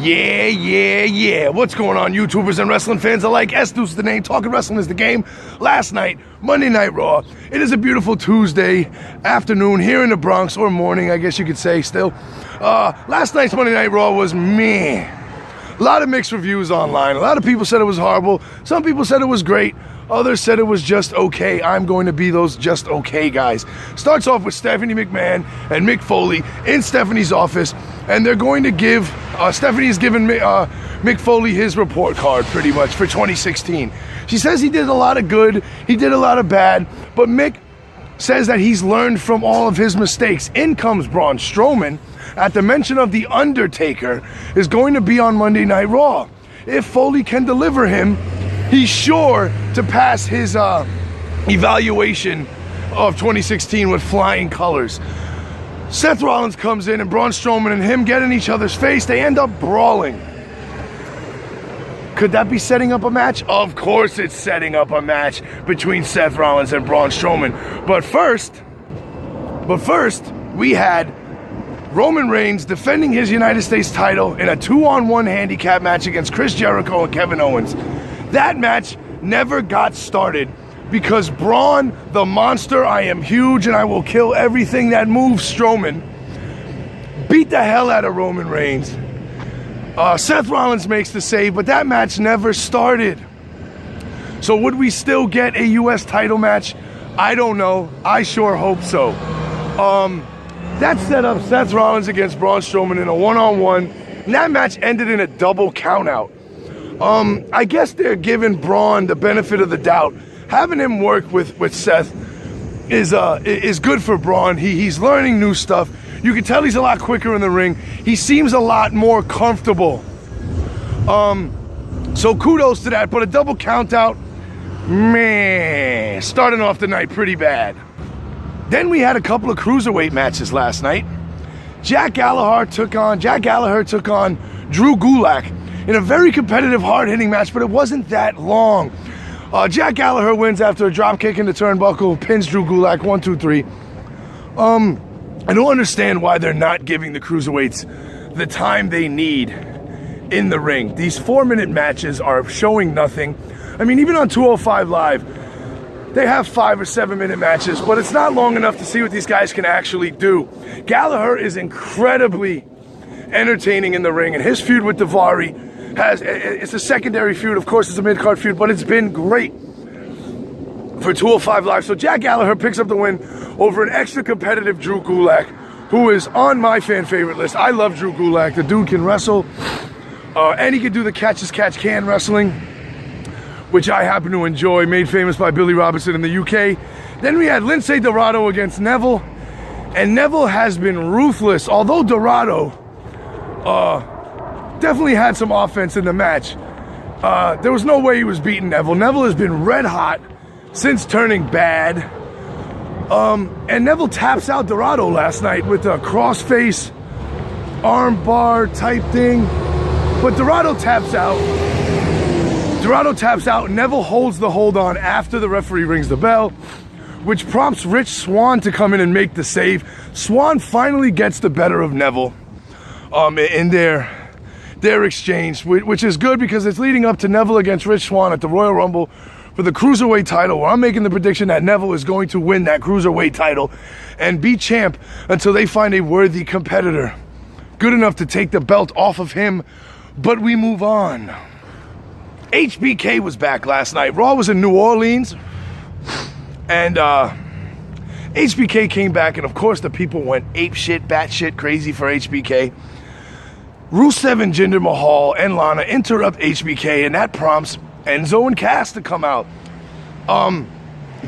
Yeah. What's going on, YouTubers and wrestling fans alike? S-Deuce the name, talking wrestling is the game. Last night, Monday Night Raw. It is a beautiful Tuesday afternoon here in the Bronx, or morning, I guess you could say still. Last night's Monday Night Raw was meh. A lot of mixed reviews online. A lot of people said it was horrible. Some people said it was great. Others said it was just okay. I'm going to be those just okay guys. Starts off with Stephanie McMahon and Mick Foley in Stephanie's office, and they're going to give, Stephanie has given Mick Foley his report card pretty much for 2016. She says he did a lot of good, he did a lot of bad, but Mick says that he's learned from all of his mistakes. In comes Braun Strowman at the mention of The Undertaker is going to be on Monday Night Raw. If Foley can deliver him, he's sure to pass his evaluation of 2016 with flying colors. Seth Rollins comes in, and Braun Strowman and him get in each other's face. They end up brawling. Could that be setting up a match? Of course it's setting up a match between Seth Rollins and Braun Strowman. But first, we had Roman Reigns defending his United States title in a 2-on-1 handicap match against Chris JeriKo and Kevin Owens. That match never got started because Braun, the monster, I am huge and I will kill everything that moves, Strowman, beat the hell out of Roman Reigns. Seth Rollins makes the save, but that match never started. So would we still get a US title match? I don't know. I sure hope so. That set up Seth Rollins against Braun Strowman in a 1-on-1, and that match ended in a double countout. I guess they're giving Braun the benefit of the doubt. Having him work with Seth is good for Braun. He's learning new stuff. You can tell he's a lot quicker in the ring. He seems a lot more comfortable. So kudos to that. But a double countout, man, starting off the night pretty bad. Then we had a couple of cruiserweight matches last night. Jack Gallagher took on Drew Gulak in a very competitive, hard-hitting match, but it wasn't that long. Jack Gallagher wins after a drop kick in the turnbuckle, pins Drew Gulak, 1, 2, 3. I don't understand why they're not giving the cruiserweights the time they need in the ring. These 4-minute matches are showing nothing. I mean, even on 205 Live, they have 5 or 7-minute matches, but it's not long enough to see what these guys can actually do. Gallagher is incredibly entertaining in the ring, and his feud with Daivari it's a secondary feud. Of course, it's a mid-card feud, but it's been great for 205 Live. So Jack Gallagher picks up the win over an extra competitive Drew Gulak, who is on my fan favorite list. I love Drew Gulak. The dude can wrestle, and he can do the catch-as-catch-can wrestling, which I happen to enjoy, made famous by Billy Robinson in the UK. Then we had Lince Dorado against Neville, and Neville has been ruthless. Although Dorado definitely had some offense in the match, there was no way he was beating Neville. Neville has been red hot since turning bad. And Neville taps out Dorado last night with a crossface arm bar type thing. But Dorado taps out. Neville holds the hold on after the referee rings the bell, which prompts Rich Swann to come in and make the save. Swann finally gets the better of Neville in their exchange, which is good because it's leading up to Neville against Rich Swann at the Royal Rumble for the Cruiserweight title, where I'm making the prediction that Neville is going to win that Cruiserweight title and be champ until they find a worthy competitor good enough to take the belt off of him. But we move on. HBK was back last night. Raw was in New Orleans, and HBK came back, and of course the people went apeshit, batshit crazy for HBK. Rusev and Jinder Mahal and Lana interrupt HBK, and that prompts Enzo and Cass to come out.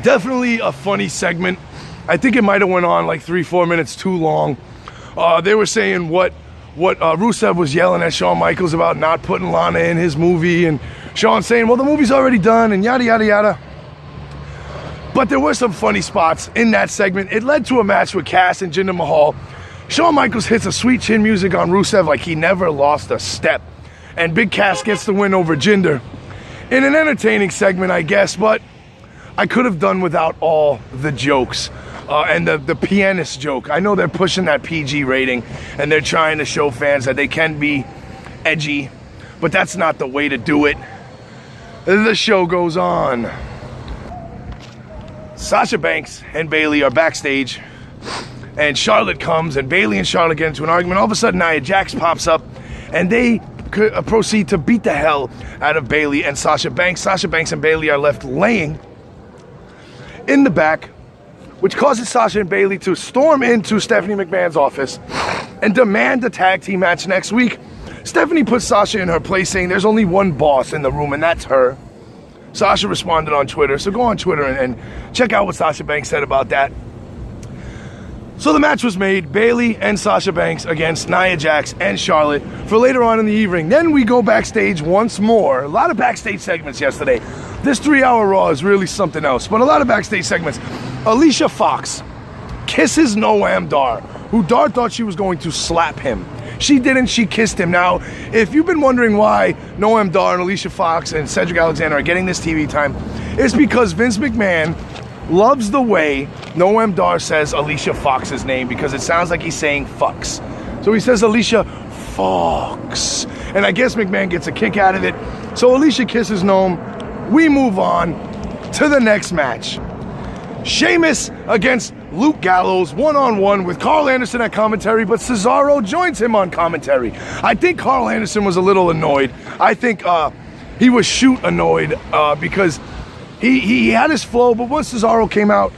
Definitely a funny segment. I think it might have went on like 3-4 minutes too long. They were saying what Rusev was yelling at Shawn Michaels about not putting Lana in his movie, and Shawn saying, well, the movie's already done, and yada, yada, yada. But there were some funny spots in that segment. It led to a match with Cass and Jinder Mahal. Shawn Michaels hits a sweet chin music on Rusev like he never lost a step. And Big Cass gets the win over Jinder. In an entertaining segment, I guess, but I could have done without all the jokes. And the pianist joke. I know they're pushing that PG rating, and they're trying to show fans that they can be edgy, but that's not the way to do it. The show goes on. Sasha Banks and Bayley are backstage, and Charlotte comes, and Bayley and Charlotte get into an argument. All of a sudden, Nia Jax pops up, and they proceed to beat the hell out of Bayley and Sasha Banks. Sasha Banks and Bayley are left laying in the back, which causes Sasha and Bayley to storm into Stephanie McMahon's office and demand a tag team match next week. Stephanie puts Sasha in her place, saying there's only one boss in the room, and that's her. Sasha responded on Twitter, so go on Twitter and check out what Sasha Banks said about that. So the match was made, Bayley and Sasha Banks against Nia Jax and Charlotte for later on in the evening. Then we go backstage once more. A lot of backstage segments yesterday. This 3-hour Raw is really something else, but a lot of backstage segments. Alicia Fox kisses Noam Dar, who Dar thought she was going to slap him. She didn't, she kissed him. Now, if you've been wondering why Noam Dar and Alicia Fox and Cedric Alexander are getting this TV time, it's because Vince McMahon loves the way Noam Dar says Alicia Fox's name, because it sounds like he's saying fucks. So he says Alicia Fox. And I guess McMahon gets a kick out of it. So Alicia kisses Noam. We move on to the next match. Sheamus against Luke Gallows, one-on-one with Carl Anderson at commentary, but Cesaro joins him on commentary. I think Carl Anderson was a little annoyed. I think he was shoot annoyed because he had his flow, but once Cesaro came out,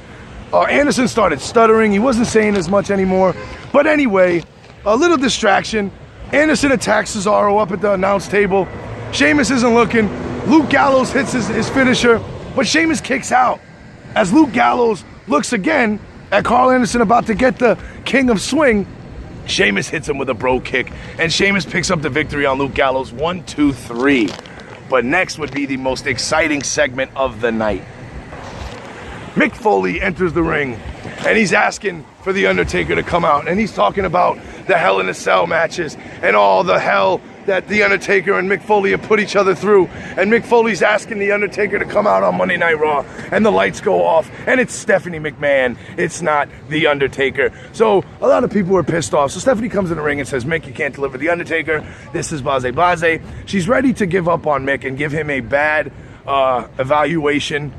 Anderson started stuttering. He wasn't saying as much anymore. But anyway, a little distraction. Anderson attacks Cesaro up at the announce table. Sheamus isn't looking. Luke Gallows hits his finisher, but Sheamus kicks out. As Luke Gallows looks again at Carl Anderson about to get the King of Swing, Sheamus hits him with a bro kick, and Sheamus picks up the victory on Luke Gallows. 1, 2, 3. But next would be the most exciting segment of the night. Mick Foley enters the ring, and he's asking for The Undertaker to come out, and he's talking about the Hell in a Cell matches and all the hell that The Undertaker and Mick Foley have put each other through. And Mick Foley's asking The Undertaker to come out on Monday Night Raw, and the lights go off, and it's Stephanie McMahon. It's not The Undertaker. So a lot of people were pissed off. So Stephanie comes in the ring and says, Mick, you can't deliver The Undertaker. This is blase blase. She's ready to give up on Mick and give him a bad evaluation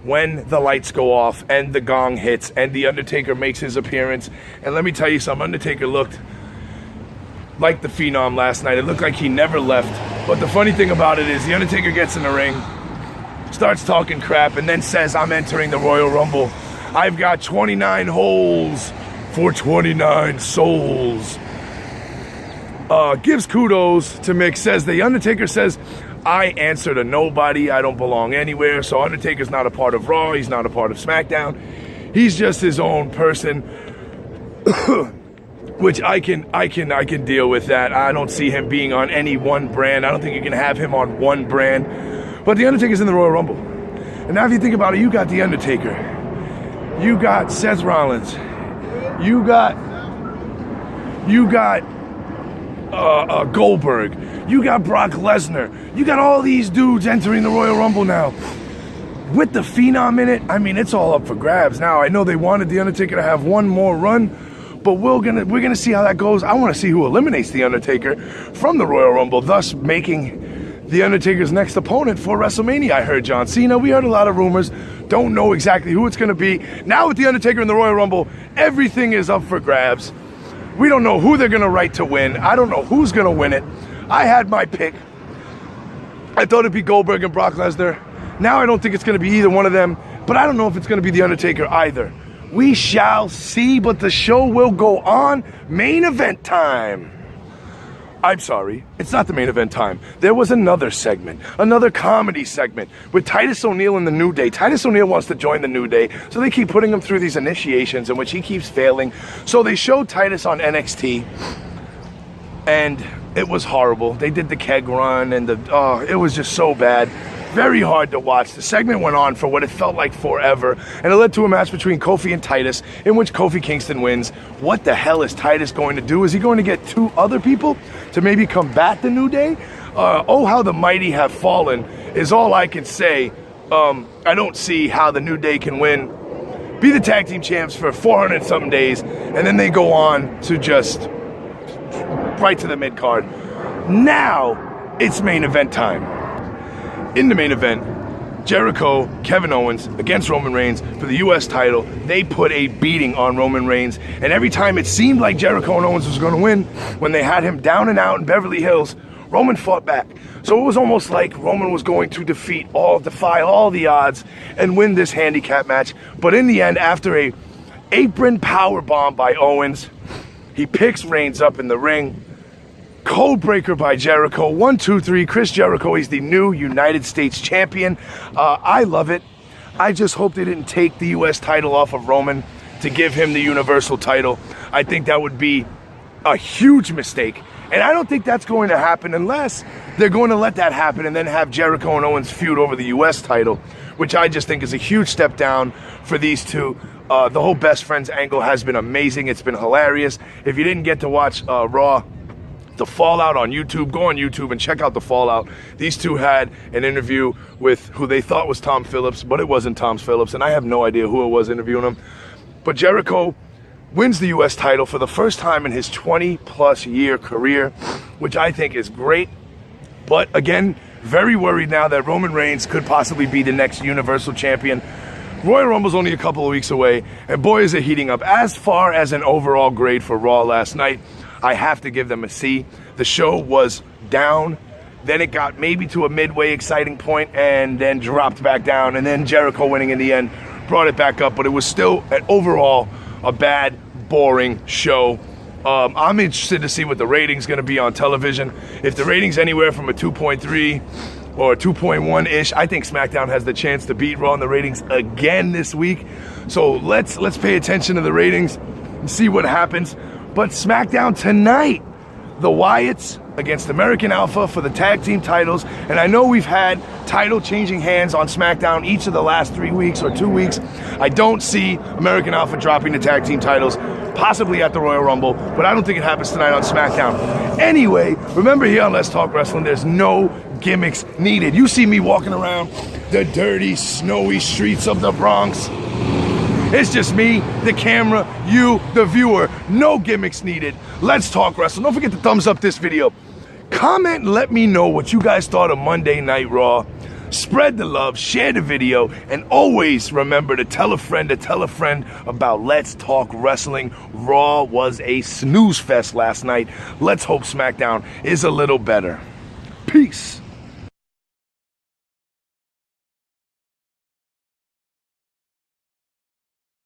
when the lights go off and the gong hits and The Undertaker makes his appearance. And let me tell you something, Undertaker looked like the Phenom last night. It looked like he never left. But the funny thing about it is The Undertaker gets in the ring, starts talking crap, and then says, I'm entering the Royal Rumble. I've got 29 holes for 29 souls. Gives kudos to Mick, says The Undertaker says, I answer to nobody. I don't belong anywhere. So Undertaker's not a part of Raw. He's not a part of SmackDown. He's just his own person. Which I can deal with that. I don't see him being on any one brand. I don't think you can have him on one brand. But The Undertaker's in the Royal Rumble. And now if you think about it, you got The Undertaker. You got Seth Rollins. You got Goldberg. You got Brock Lesnar. You got all these dudes entering the Royal Rumble now. With the Phenom in it, I mean, it's all up for grabs. Now, I know they wanted The Undertaker to have one more run, but we're gonna see how that goes. I want to see who eliminates The Undertaker from the Royal Rumble, thus making The Undertaker's next opponent for WrestleMania. I heard John Cena. We heard a lot of rumors. Don't know exactly who it's going to be. Now with The Undertaker in the Royal Rumble, everything is up for grabs. We don't know who they're going to write to win. I don't know who's going to win it. I had my pick. I thought it'd be Goldberg and Brock Lesnar. Now I don't think it's going to be either one of them, but I don't know if it's going to be The Undertaker either. We shall see, but the show will go on. Main event time. I'm sorry, it's not the main event time. There was another segment, another comedy segment with Titus O'Neil and the New Day. Titus O'Neil wants to join the New Day, so they keep putting him through these initiations in which he keeps failing. So they showed Titus on NXT, and it was horrible. They did the keg run, and it was just so bad. Very hard to watch. The segment went on for what it felt like forever, and it led to a match between Kofi and Titus, in which Kofi Kingston wins. What the hell is Titus going to do? Is he going to get two other people to maybe combat the New Day? Oh, how the mighty have fallen is all I can say. I don't see how the New Day can win, be the tag team champs for 400-something days, and then they go on to just right to the mid-card. Now, it's main event time. In the main event, JeriKo, Kevin Owens against Roman Reigns for the US title. They put a beating on Roman Reigns, and every time it seemed like JeriKo and Owens was going to win, when they had him down and out in Beverly Hills, Roman fought back. So it was almost like Roman was going to defy all the odds and win this handicap match. But in the end, after a apron powerbomb by Owens, he picks Reigns up in the ring. Codebreaker by JeriKo. 1, 2, 3. Chris JeriKo. He's the new United States champion. I love it. I just hope they didn't take the US title off of Roman to give him the Universal title. I think that would be a huge mistake. And I don't think that's going to happen unless they're going to let that happen and then have JeriKo and Owens feud over the US title, which I just think is a huge step down for these two. The whole best friends angle has been amazing. It's been hilarious. If you didn't get to watch Raw, the Fallout on YouTube, go on YouTube and check out the Fallout. These two had an interview with who they thought was Tom Phillips, but it wasn't Tom Phillips, and I have no idea who it was interviewing him. But JeriKo wins the US title for the first time in his 20-plus year career, which I think is great. But again, very worried now that Roman Reigns could possibly be the next Universal Champion. Royal Rumble's only a couple of weeks away, and boy is it heating up. As far as an overall grade for Raw last night, I have to give them a C. The show was down, then it got maybe to a midway exciting point, and then dropped back down, and then JeriKo winning in the end brought it back up, but it was still overall a bad, boring show. I'm interested to see what the rating's going to be on television. If the rating's anywhere from a 2.3 or a 2.1-ish, I think SmackDown has the chance to beat Raw in the ratings again this week. So let's pay attention to the ratings and see what happens. But SmackDown tonight, the Wyatts against American Alpha for the tag team titles. And I know we've had title changing hands on SmackDown each of the last 3 weeks or 2 weeks. I don't see American Alpha dropping the tag team titles, possibly at the Royal Rumble, but I don't think it happens tonight on SmackDown. Anyway, remember here on Let's Talk Wrestling, there's no gimmicks needed. You see me walking around the dirty, snowy streets of the Bronx. It's just me, the camera, you, the viewer. No gimmicks needed. Let's talk wrestling. Don't forget to thumbs up this video. Comment and let me know what you guys thought of Monday Night Raw. Spread the love, share the video, and always remember to tell a friend about Let's Talk Wrestling. Raw was a snooze fest last night. Let's hope SmackDown is a little better. Peace.